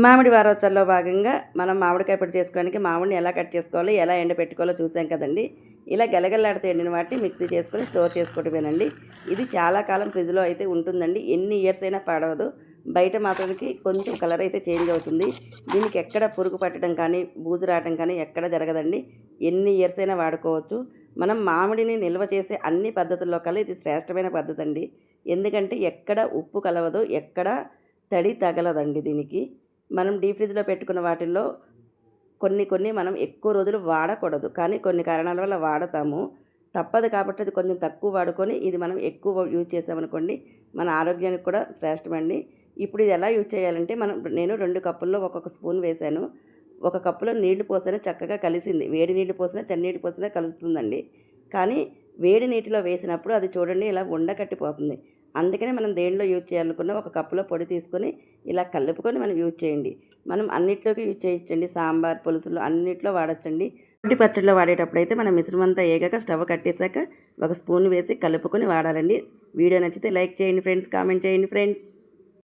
మామిడి వారోత్సవాల్లో భాగంగా మనం మామిడికాయ పొడి చేసుకోవడానికి మామిడిని ఎలా కట్ చేసుకోవాలో ఎలా ఎండబెట్టుకోవాలో చూసాం కదండి. ఇలా గలగలలాడితే ఎండిన వాటిని మిక్సీ చేసుకొని స్టోర్ చేసుకోవడమేనండి. ఇది చాలా కాలం ఫ్రిడ్జ్లో అయితే ఉంటుందండి. ఎన్ని ఇయర్స్ అయినా పాడవదు. బయట మాత్రానికి కొంచెం కలర్ అయితే చేంజ్ అవుతుంది. దీనికి ఎక్కడ పురుగు పట్టడం కానీ బూజు రావడం కానీ ఎక్కడ జరగదండి. ఎన్ని ఇయర్స్ అయినా వాడుకోవచ్చు. మనం మామిడిని నిల్వ చేసే అన్ని పద్ధతుల్లో కల్లా ఇది శ్రేష్టమైన పద్ధతి అండి. ఎందుకంటే ఎక్కడ ఉప్పు కలవదు, ఎక్కడ తడి తగలదండి దీనికి. మనం డీప్ ఫ్రిడ్జ్లో పెట్టుకున్న వాటిల్లో కొన్ని మనం ఎక్కువ రోజులు వాడకూడదు, కానీ కొన్ని కారణాల వల్ల వాడతాము. తప్పదు కాబట్టి అది కొంచెం తక్కువ వాడుకొని ఇది మనం ఎక్కువ యూజ్ చేసామనుకోండి మన ఆరోగ్యానికి కూడా శ్రేష్టమండి. ఇప్పుడు ఇది ఎలా యూజ్ చేయాలంటే నేను 2 కప్పుల్లో ఒక్కొక్క స్పూన్ వేశాను. ఒక కప్పులో నీళ్లు పోసినా చక్కగా కలిసింది. వేడి నీళ్లు పోసినా చన్నీళ్ళు పోసినా కలుస్తుందండి. కానీ వేడి నీటిలో వేసినప్పుడు అది చూడండి ఇలా ఉండకట్టిపోతుంది. అందుకనే మనం దేనిలో యూజ్ చేయాలనుకున్న ఒక కప్పులో పొడి తీసుకొని ఇలా కలుపుకొని మనం యూజ్ చేయండి. మనం అన్నిట్లోకి యూజ్ చేయొచ్చండి. సాంబార్, పులుసులు అన్నిట్లో వాడచ్చండి. రోటి పచ్చడిలో వాడేటప్పుడు అయితే మనం మిశ్రమంతా ఏగాక స్టవ్ కట్టేశాక ఒక స్పూన్ వేసి కలుపుకొని వాడాలండి. వీడియో నచ్చితే లైక్ చేయండి ఫ్రెండ్స్, కామెంట్ చేయండి ఫ్రెండ్స్.